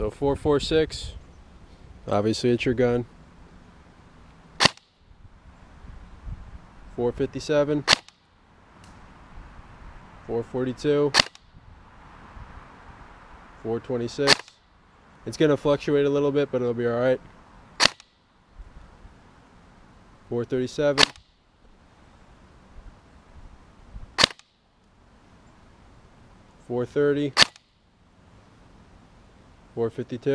So 446, obviously it's your gun. 457, 442, 426. It's going to fluctuate a little bit, but it'll be all right. 437, 430, 452,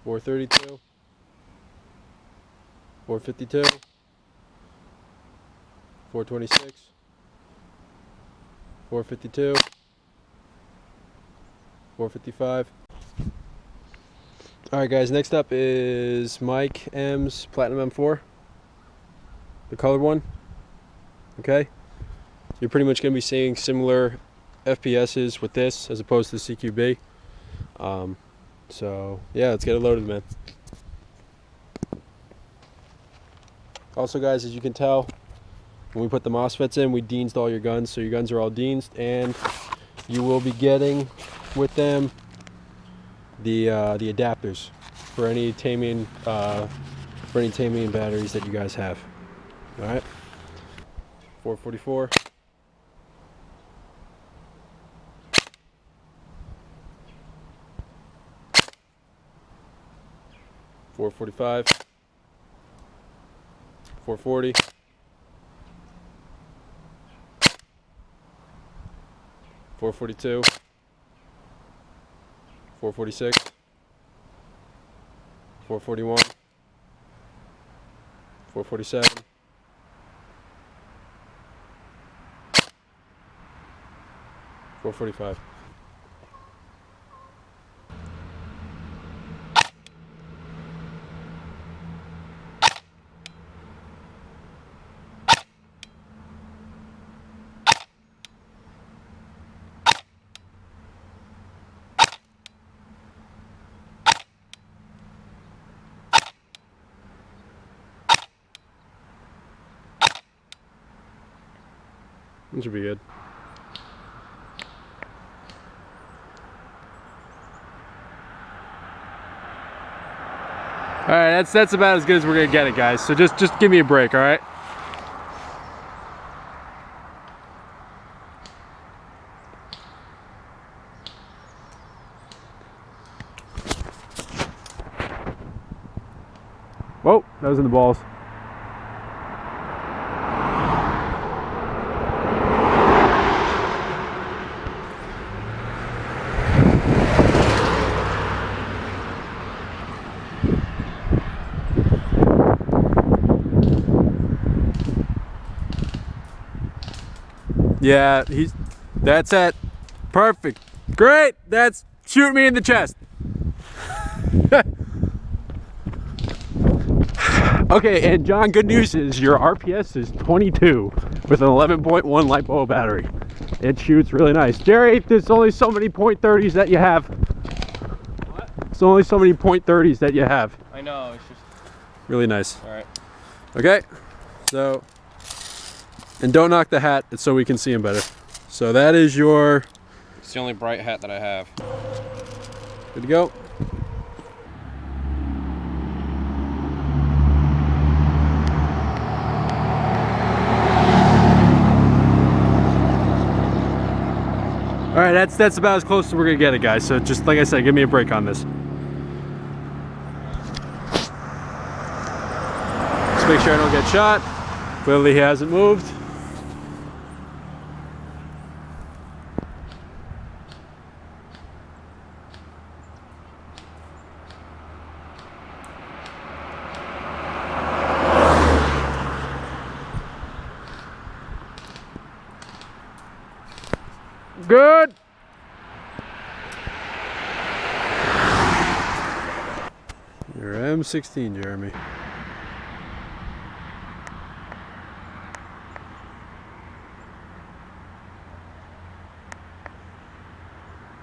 432, 452, 426, 452, 455. All right, guys, next up is Mike M's Platinum M4, the colored one. Okay, you're pretty much going to be seeing similar FPSs with this as opposed to the CQB. So yeah, let's get it loaded, man. Also, guys, as you can tell, when we put the MOSFETs in, we deansed all your guns, so your guns are all deansed, and you will be getting with them the adapters for any Tamian batteries that you guys have. All right, 444, 445, 440, 442, 446, 441, 447, 445. This should be good. All right, that's about as good as we're gonna get it, guys. So just give me a break, all right? Whoa, that was in the balls. Yeah, that's it. Perfect. Great. That's shoot me in the chest. Okay, and John, good news is your RPS is 22 with an 11.1 LiPo battery. It shoots really nice. Jerry, there's only so many .30s that you have. What? There's only so many .30s that you have. I know, it's just really nice. All right. Okay, so, and don't knock the hat, it's so we can see him better. So that is your... It's the only bright hat that I have. Good to go. All right, that's about as close as we're gonna get it, guys. So just like I said, give me a break on this. Just make sure I don't get shot. Clearly he hasn't moved. Good. Your M16, Jeremy.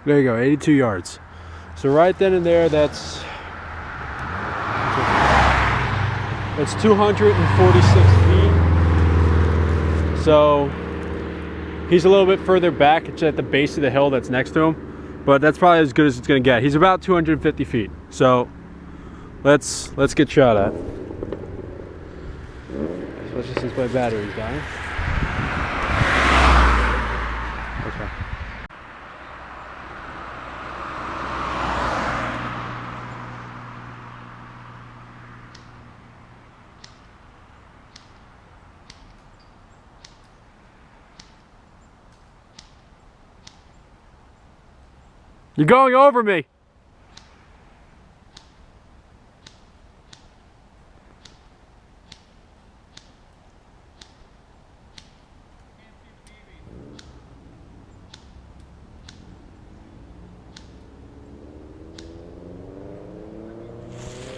There you go, 82 yards. So right then and there, that's 246 feet. So he's a little bit further back. It's at the base of the hill that's next to him. but that's probably as good as it's gonna get. He's about 250 feet, so let's get shot at. Especially since my battery's dying. Okay. You're going over me.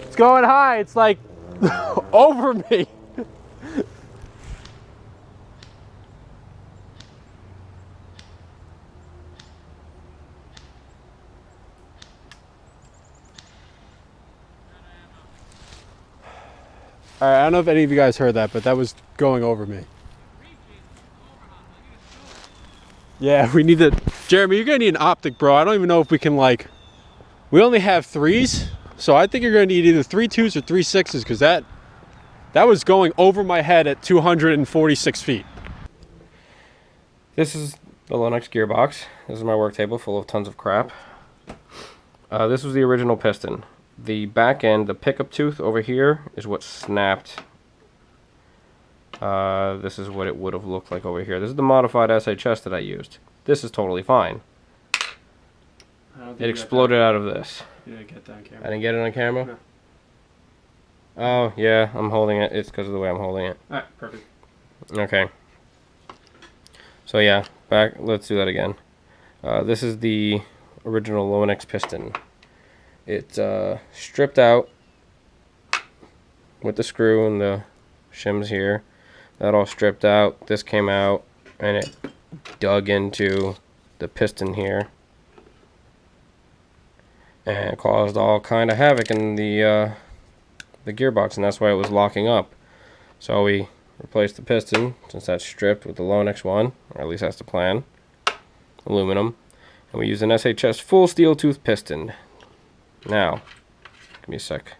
It's going high. It's like over me. All right, I don't know if any of you guys heard that, but that was going over me. Yeah, we need to... Jeremy, you're gonna need an optic, bro. I don't even know if we can, like... We only have 3s, so I think you're gonna need either 3 2s or 3 6s, because that was going over my head at 246 feet. This is the Lennox gearbox. This is my work table full of tons of crap. This was the original piston. The back end, the pickup tooth over here, is what snapped. This is what it would have looked like over here. This is the modified SHS that I used. This is totally fine. It exploded out of this. You didn't get that on camera. I didn't get it on camera? No. Oh, yeah, I'm holding it. It's because of the way I'm holding it. Alright, perfect. Okay. So yeah, let's do that again. This is the original Lennox piston. It's stripped out with the screw and the shims here. That all stripped out. This came out and it dug into the piston here and caused all kind of havoc in the gearbox, and that's why it was locking up. So we replaced the piston, since that's stripped, with the Lennox one, or at least that's the plan, aluminum, and we use an SHS full steel tooth piston. Now, give me a sec.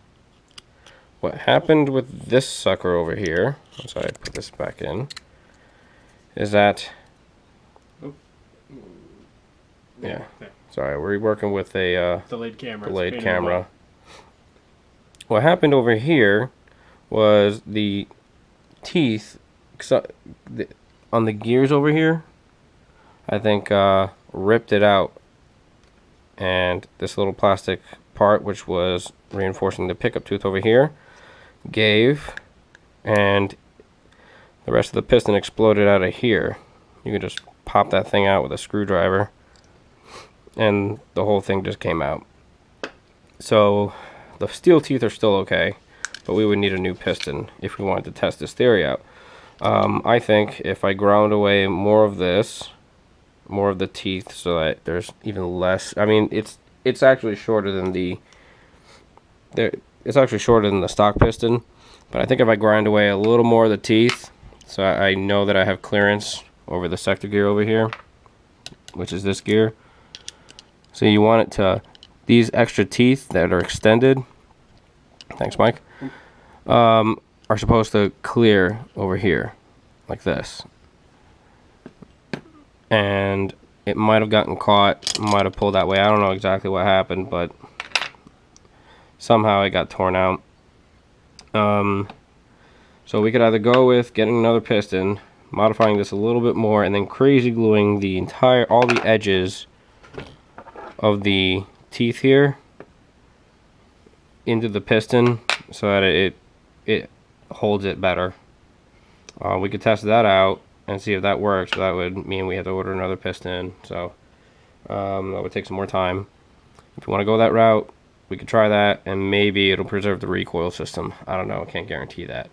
What happened with this sucker over here, so I put this back in, is that, yeah, sorry, we're working with a delayed camera. Delayed camera. What happened over here was the teeth on the gears over here, I think, ripped it out, and this little plastic part, which was reinforcing the pickup tooth over here, gave, and the rest of the piston exploded out of here. You can just pop that thing out with a screwdriver and the whole thing just came out. So the steel teeth are still okay, but we would need a new piston if we wanted to test this theory out. I think if I ground away more of this, more of the teeth, so that there's even less, I mean, it's actually shorter than it's actually shorter than the stock piston, but I think if I grind away a little more of the teeth, so I know that I have clearance over the sector gear over here, which is this gear. So you want it to, these extra teeth that are extended, thanks Mike, are supposed to clear over here, like this. And it might have gotten caught, might have pulled that way. I don't know exactly what happened, but somehow it got torn out. So we could either go with getting another piston, modifying this a little bit more, and then crazy gluing the all the edges of the teeth here into the piston so that it holds it better. We could test that out and see if that works. That would mean we have to order another piston, so that would take some more time. If you want to go that route, we could try that, and maybe it'll preserve the recoil system. I don't know, I can't guarantee that.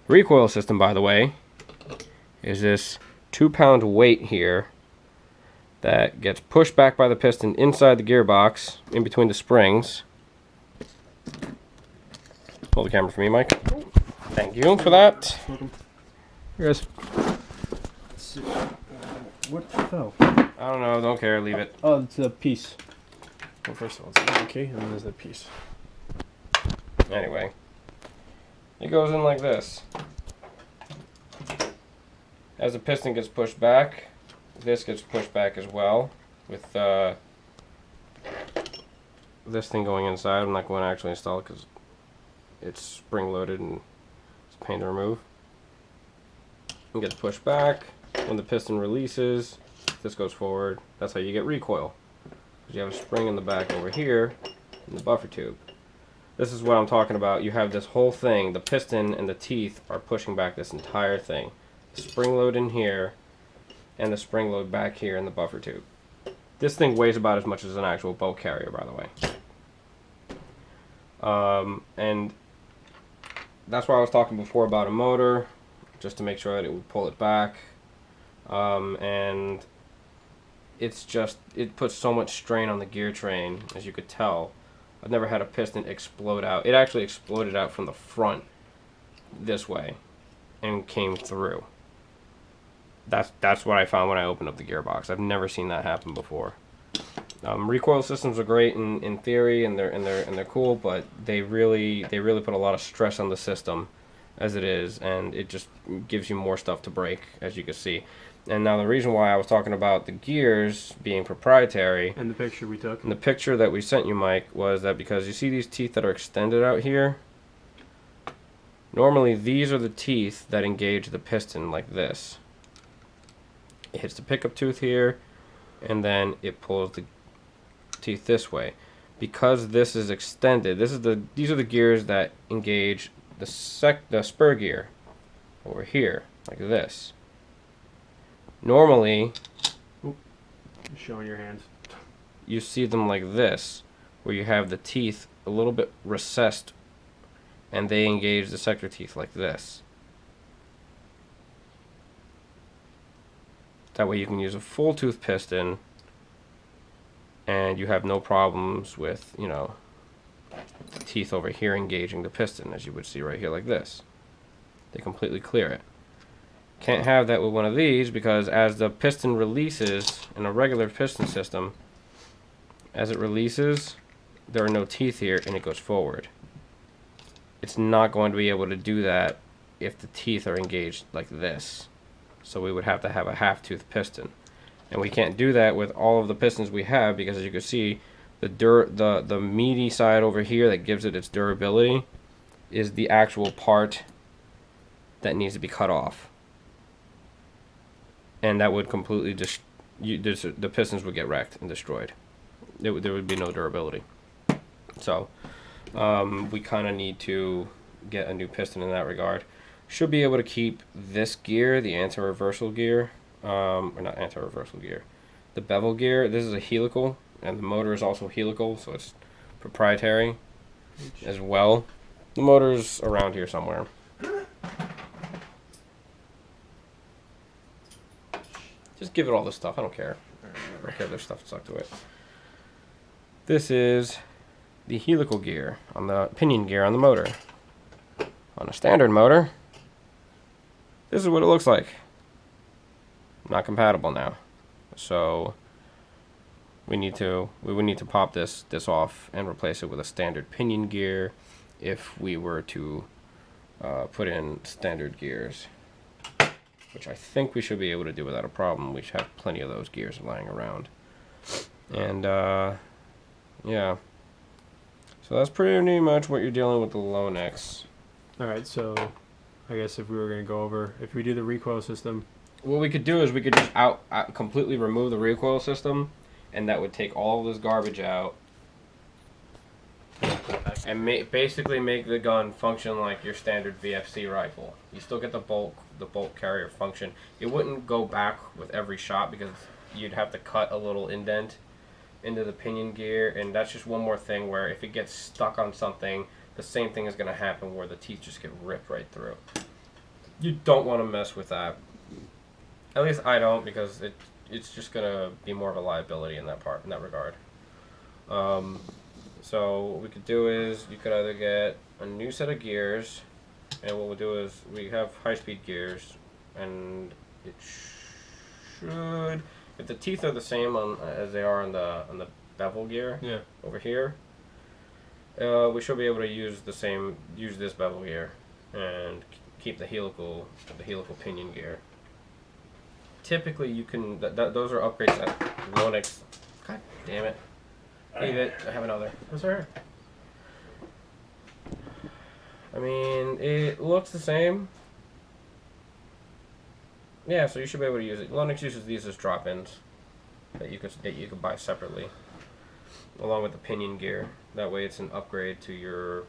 The recoil system, by the way, is this 2-pound weight here that gets pushed back by the piston inside the gearbox, in between the springs. Hold the camera for me, Mike. Thank you for that. Welcome. Here, guys. What fell? I don't know, don't care, leave it. Oh, it's a piece. Well, first of all, it's the key, and then there's the piece. Anyway, it goes in like this. As the piston gets pushed back, this gets pushed back as well, with this thing going inside. I'm not going to actually install it because it's spring-loaded and it's a pain to remove. It gets pushed back. When the piston releases, this goes forward. That's how you get recoil. You have a spring in the back over here in the buffer tube. This is what I'm talking about. You have this whole thing. The piston and the teeth are pushing back this entire thing. The spring load in here and the spring load back here in the buffer tube. This thing weighs about as much as an actual boat carrier, by the way. And that's why I was talking before about a motor, just to make sure that it would pull it back. And it's just, it puts so much strain on the gear train, as you could tell. I've never had a piston explode out. It actually exploded out from the front this way and came through. That's what I found when I opened up the gearbox. I've never seen that happen before. Recoil systems are great in theory, and they're cool, but they really put a lot of stress on the system as it is, and it just gives you more stuff to break, as you can see. And now the reason why I was talking about the gears being proprietary, And the picture we took. and the picture that we sent you, Mike, was that because you see these teeth that are extended out here? Normally these are the teeth that engage the piston like this. It hits the pickup tooth here, and then it pulls the teeth this way. Because this is extended, these are the gears that engage the spur gear over here, like this. Normally, Showing your hands. you see them like this, where you have the teeth a little bit recessed, and they engage the sector teeth like this. That way you can use a full tooth piston, and you have no problems with, you know, the teeth over here engaging the piston, as you would see right here like this. They completely clear it. Can't have that with one of these, because as the piston releases in a regular piston system, as it releases, there are no teeth here and it goes forward. It's not going to be able to do that if the teeth are engaged like this. So we would have to have a half-tooth piston. And we can't do that with all of the pistons we have, because as you can see, the meaty side over here that gives it its durability is the actual part that needs to be cut off. And that would completely just, the pistons would get wrecked and destroyed. There would be no durability. So we kind of need to get a new piston in that regard. Should be able to keep this gear, the anti-reversal gear, or not anti-reversal gear, the bevel gear. This is a helical, and the motor is also helical, so it's proprietary as well. The motor's around here somewhere. Just give it all this stuff. I don't care. I don't care if there's stuff stuck to it. This is the helical gear on the pinion gear on the motor. On a standard motor, this is what it looks like. Not compatible now, so we would need to pop this off and replace it with a standard pinion gear if we were to put in standard gears, which I think we should be able to do without a problem. We should have plenty of those gears lying around. And yeah, so that's pretty much what you're dealing with the low necks. Alright, so I guess if we were going to go over, if we do the recoil system, What we could do is we could just completely remove the recoil system, and that would take all of this garbage out and basically make the gun function like your standard VFC rifle. You still get the bolt carrier function. It wouldn't go back with every shot, because you'd have to cut a little indent into the pinion gear, and that's just one more thing where if it gets stuck on something, the same thing is going to happen where the teeth just get ripped right through. You don't want to mess with that. At least I don't, because it's just going to be more of a liability in that regard. So what we could do is you could either get a new set of gears, and what we'll do is we have high-speed gears, and it should, if the teeth are the same as they are on the bevel gear Yeah. over here, we should be able to use this bevel gear and keep the helical pinion gear. Typically, you can those are upgrades that Lonix. God damn it! Leave it. I have another. What's right here? I mean, it looks the same. Yeah, so you should be able to use it. Lonix uses these as drop-ins that you could buy separately, along with the pinion gear. That way, it's an upgrade to your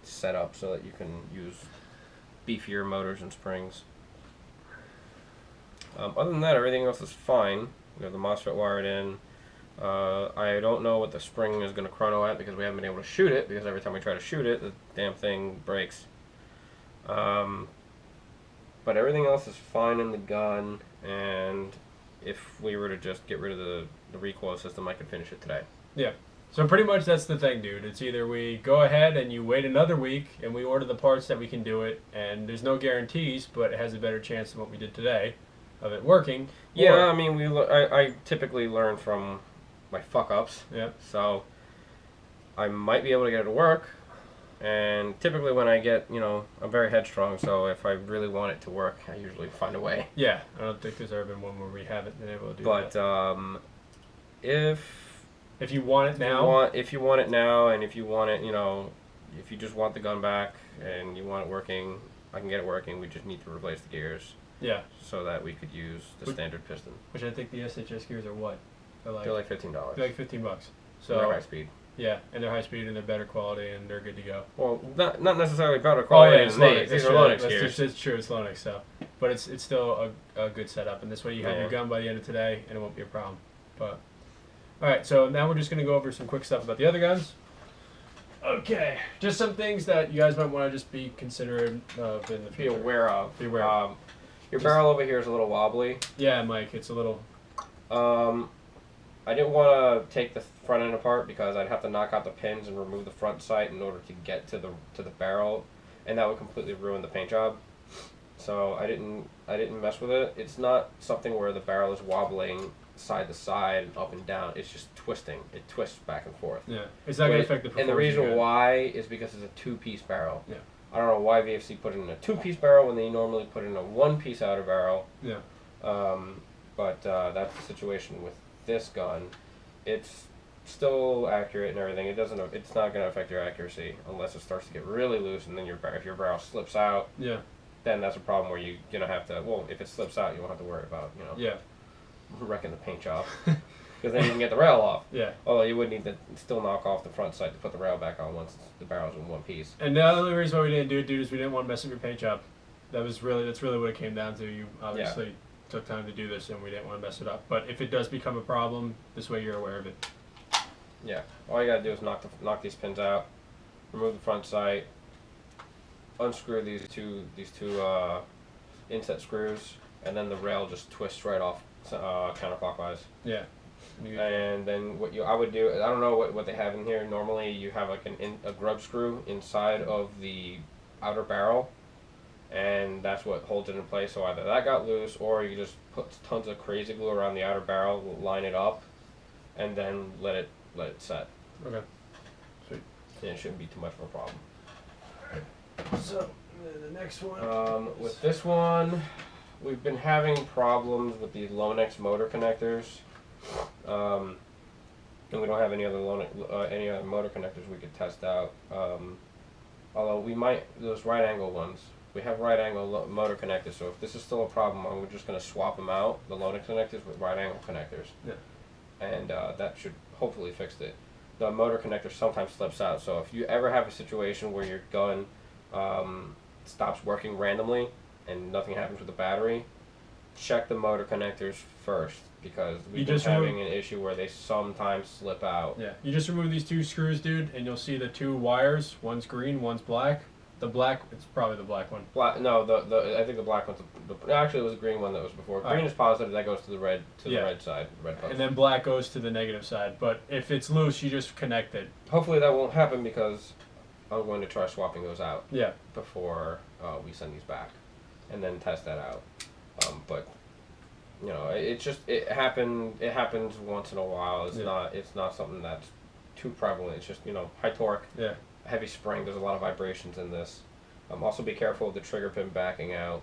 setup so that you can use beefier motors and springs. Other than that, everything else is fine. We have the MOSFET wired in. I don't know what the spring is going to chrono at because we haven't been able to shoot it, because every time we try to shoot it, the damn thing breaks. But everything else is fine in the gun, and if we were to just get rid of the recoil system, I could finish it today. Yeah. So pretty much that's the thing, dude. It's either we go ahead and you wait another week and we order the parts that we can do it, and there's no guarantees, but it has a better chance than what we did today of it working. Yeah, or, I mean, I typically learn from my fuck-ups. Yeah. So I might be able to get it to work, and typically when I get, I'm very headstrong, so if I really want it to work, I usually find a way. Yeah, I don't think there's ever been one where we haven't been able to do But that. if you want it now, if you want it now, and if you want it, if you just want the gun back and you want it working, I can get it working. We just need to replace the gears. Yeah. So that we could use the standard piston. Which I think the SHS gears are what? They're like $15. They're like $15. So they're high speed. Yeah, and they're high speed and they're better quality and they're good to go. Well, not necessarily better quality than these. These are Lonix gears. It's true, it's Lonix, so. But it's still a good setup, and this way you have your gun by the end of today and it won't be a problem. But alright, so now we're just going to go over some quick stuff about the other guns. Okay, just some things that you guys might want to just be considerate of in the future. Be aware of. Be aware of. Your barrel over here is a little wobbly. Yeah, Mike, it's a little... I didn't want to take the front end apart because I'd have to knock out the pins and remove the front sight in order to get to the barrel, and that would completely ruin the paint job. So I didn't mess with it. It's not something where the barrel is wobbling side to side and up and down. It's just twisting. It twists back and forth. Yeah, it's not going to affect the performance. And the reason why is because it's a two-piece barrel. Yeah. I don't know why VFC put it in a two-piece barrel when they normally put it in a one-piece outer barrel. Yeah. But that's the situation with this gun. It's still accurate and everything. It's not going to affect your accuracy unless it starts to get really loose, and then if your barrel slips out. Yeah. Then that's a problem where you're gonna have to. Well, if it slips out, you won't have to worry about Yeah. wrecking the paint job, because then you can get the rail off. Yeah. Although you would need to still knock off the front sight to put the rail back on once the barrel's in one piece. And the only reason why we didn't do it, dude, is we didn't want to mess up your paint job. That's really what it came down to. You obviously took time to do this, and we didn't want to mess it up. But if it does become a problem, this way you're aware of it. Yeah. All you gotta do is knock these pins out, remove the front sight, unscrew these two inset screws, and then the rail just twists right off counterclockwise. Yeah. And then what I would do, I don't know what they have in here. Normally you have like a grub screw inside of the outer barrel, and that's what holds it in place. So either that got loose, or you just put tons of crazy glue around the outer barrel, line it up, and then let it set. Okay. Sweet. And it shouldn't be too much of a problem. So the next one. With this one, we've been having problems with the Lonix motor connectors, and we don't have any other motor connectors we could test out. Although we might, those right angle ones. We have right angle motor connectors, so if this is still a problem, we're just going to swap them out, the Lonix connectors, with right angle connectors. Yeah. And that should hopefully fix it. The motor connector sometimes slips out, so if you ever have a situation where your gun stops working randomly and nothing happens with the battery, check the motor connectors first, because we've been having an issue where they sometimes slip out. Yeah, you just remove these two screws, dude, and you'll see the two wires. One's green, one's black. The black, it's probably the black one. No, I think the black one's actually it was the green one that was before. Green is positive, that goes to the red the red side, red post. And then black goes to the negative side. But if it's loose, you just connect it. Hopefully that won't happen, because I'm going to try swapping those out. Yeah. Before we send these back, and then test that out. But you know, it happens once in a while. Yeah. It's not something that's too prevalent. It's just, you know, high torque, Yeah. heavy spring. There's a lot of vibrations in this. Also be careful of the trigger pin backing out.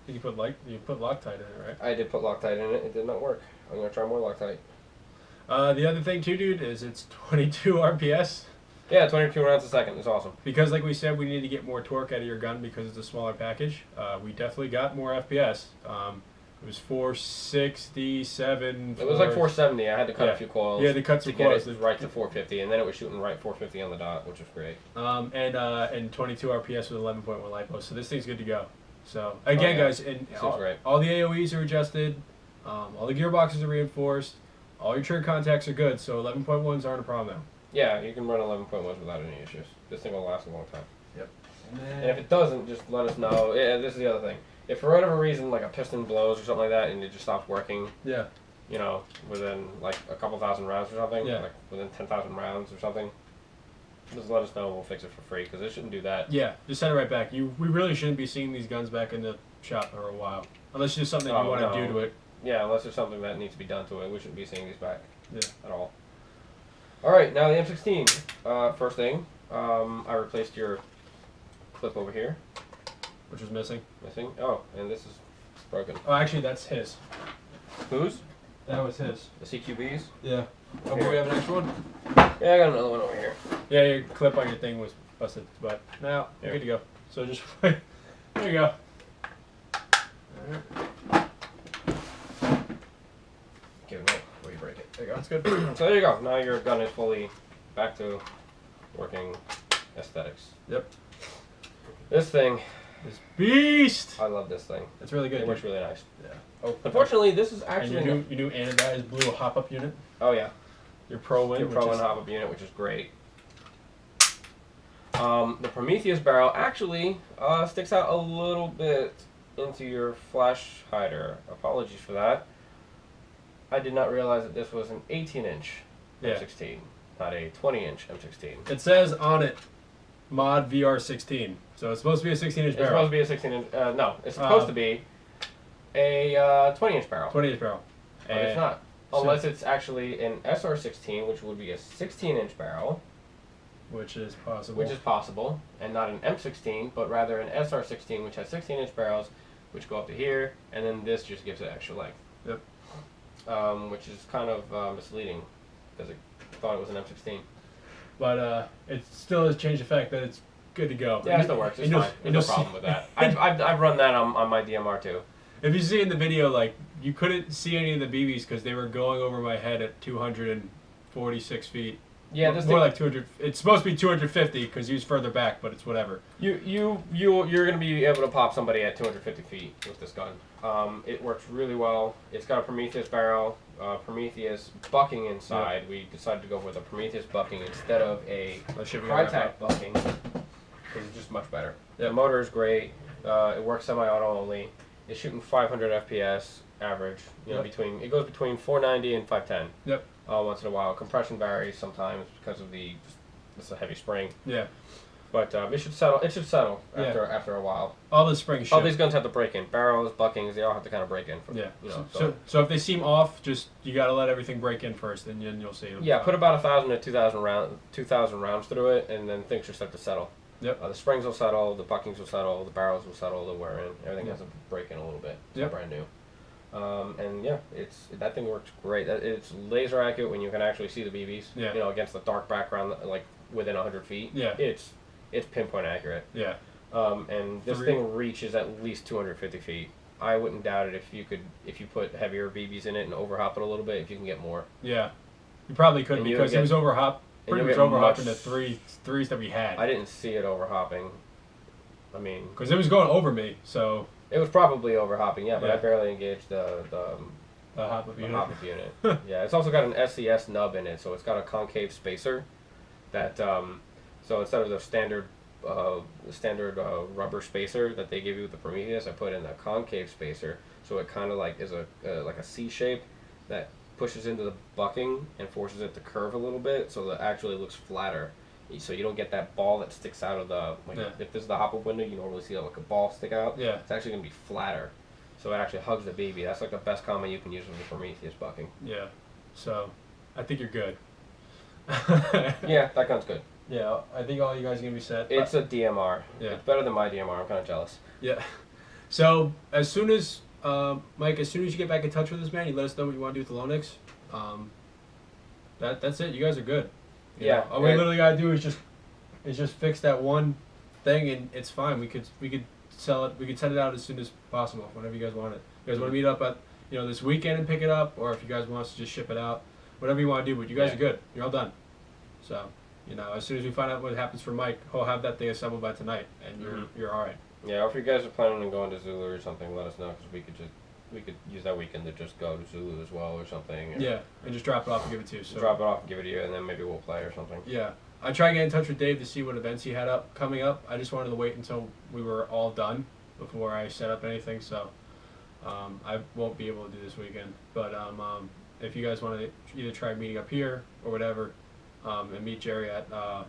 You put Loctite in it, right? I did put Loctite in it. It did not work. I'm gonna try more Loctite. The other thing too, dude, is it's 22 RPS. Yeah, 22 rounds a second. It's awesome. Because, like we said, we need to get more torque out of your gun because it's a smaller package. We definitely got more FPS. It was 467. It was like 470. I had to cut Yeah. a few coils. Yeah, to cut some coils. Get it right to 450, and then it was shooting right 450 on the dot, which was great. And 22 RPS with 11.1 LiPo. So this thing's good to go. So again, guys, and great. all the AOEs are adjusted. All the gearboxes are reinforced. All your trigger contacts are good. So 11.1s aren't a problem now. Yeah, you can run 11.1s without any issues. This thing will last a long time. Yep. And if it doesn't, just let us know. Yeah, this is the other thing. If for whatever reason, like a piston blows or something like that, and it just stops working, Yeah. you know, within like a couple thousand rounds or something, Yeah. like within 10,000 rounds or something, just let us know and we'll fix it for free, because it shouldn't do that. Yeah, just send it right back. We really shouldn't be seeing these guns back in the shop for a while, unless there's something you want to do to it. Yeah, unless there's something that needs to be done to it, we shouldn't be seeing these back at all. All right, now the M16. First thing, I replaced your clip over here. Which was missing. Missing. Oh, and this is broken. Oh, actually, that's his. Whose? That was his. The CQBs? Yeah. Oh, we have an extra one? Yeah, I got another one over here. Yeah, your clip on your thing was busted, but now you're good to go. So just there you go. Alright. Give it away before you break it. There you go. That's good. So there you go. Now your gun is fully back to working aesthetics. Yep. This thing, This beast. I love this thing. It's really good. It works really nice. Yeah. Oh, Unfortunately, this is and actually your new anodized blue hop-up unit. Oh yeah, Your Pro Win. your Pro and hop-up unit, which is great. The Prometheus barrel actually sticks out a little bit into your flash hider. Apologies for that. I did not realize that this was an 18-inch M16, not a 20-inch M16. It says on it, mod VR16. So it's supposed to be a 16-inch barrel. It's supposed to be a 16-inch. No, it's supposed to be a 20-inch barrel. 20-inch barrel. But it's not. Unless it's actually an SR16, which would be a 16-inch barrel. Which is possible. Which is possible, and not an M16, but rather an SR16, which has 16-inch barrels, which go up to here, and then this just gives it extra length. Yep. Which is kind of misleading, because I thought it was an M16. But it still has changed the fact that it's good to go. Yeah, it still works. It's fine. There's no problem with that. I've run that on my DMR too. If you see in the video, like, you couldn't see any of the BBs because they were going over my head at 246 feet. Yeah, this more thing, like 200. It's supposed to be 250 because he was further back, but it's whatever. you're gonna be able to pop somebody at 250 feet with this gun. It works really well. It's got a Prometheus barrel, Prometheus bucking inside. We decided to go with a Prometheus bucking instead of a Crytek bucking because it's just much better. Yep. The motor is great. It works semi-auto only. It's shooting 500 FPS average. You know, it goes between 490 and 510. Yep. Once in a while, compression varies sometimes because of it's a heavy spring. Yeah. But it should settle. It should settle after a while. All the springs. All these guns have to break in. Barrels, buckings, they all have to kind of break in. So if they seem off, just you got to let everything break in first, and then you'll see them. Yeah, put about 1,000 to 2,000 rounds through it, and then things should start to settle. Yep. The springs will settle, the buckings will settle, the barrels will settle, they'll wear in. Everything has to break in a little bit. It's brand new. And yeah, that thing works great. It's laser accurate when you can actually see the BBs. Yeah. You know, against the dark background, like within 100 feet. Yeah. It's pinpoint accurate. Yeah. And this thing reaches at least 250 feet. I wouldn't doubt it if you put heavier BBs in it and overhop it a little bit, if you can get more. Yeah. You probably could, because it was pretty much overhopping the threes that we had. I didn't see it overhopping. I mean, because it was going over me, so it was probably overhopping, but I barely engaged the hop-up unit. Yeah, it's also got an SCS nub in it, so it's got a concave spacer. That so instead of the standard rubber spacer that they give you with the Prometheus, I put in a concave spacer, so it kind of like is like a C shape that pushes into the bucking and forces it to curve a little bit, so that actually looks flatter. So you don't get that ball that sticks out of if this is the hop-up window, you normally see like a ball stick out. Yeah. It's actually gonna be flatter. So it actually hugs the baby. That's like the best comment you can use for Prometheus bucking. Yeah. So, I think you're good. Yeah, that gun's good. Yeah, I think all you guys are gonna be set. It's a DMR. Yeah. It's better than my DMR. I'm kind of jealous. Yeah. So as soon as Mike, as soon as you get back in touch with us, man, you let us know what you want to do with the Lonix. That's it. You guys are good. You Yeah. know, all we literally gotta do is just fix that one thing, and it's fine. We could sell it. We could send it out as soon as possible, whenever you guys want it. You guys want to meet up at this weekend and pick it up, or if you guys want us to just ship it out, whatever you want to do. But you guys are good. You're all done. So as soon as we find out what happens for Mike, he'll have that thing assembled by tonight, and you're all right. Yeah, if you guys are planning on going to Zulu or something, let us know, because we could use that weekend to just go to Zulu as well or something. Yeah, and just drop it off and give it to you. So drop it off and give it to you, and then maybe we'll play or something. yeah, I tried getting in touch with Dave to see what events he had coming up. I just wanted to wait until we were all done before I set up anything. So I won't be able to do this weekend. But if you guys want to either try meeting up here or whatever, and meet Jerry at the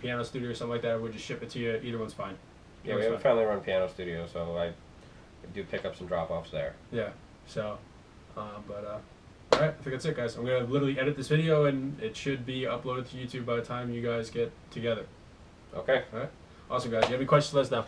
piano studio or something like that, we'll just ship it to you. Either one's fine. Yeah, we have a family-run piano studio, so I do pickups and drop-offs there. Yeah. So, all right, I think that's it, guys. I'm gonna literally edit this video, and it should be uploaded to YouTube by the time you guys get together. Okay. All right. Awesome, guys. You have any questions? Let us know.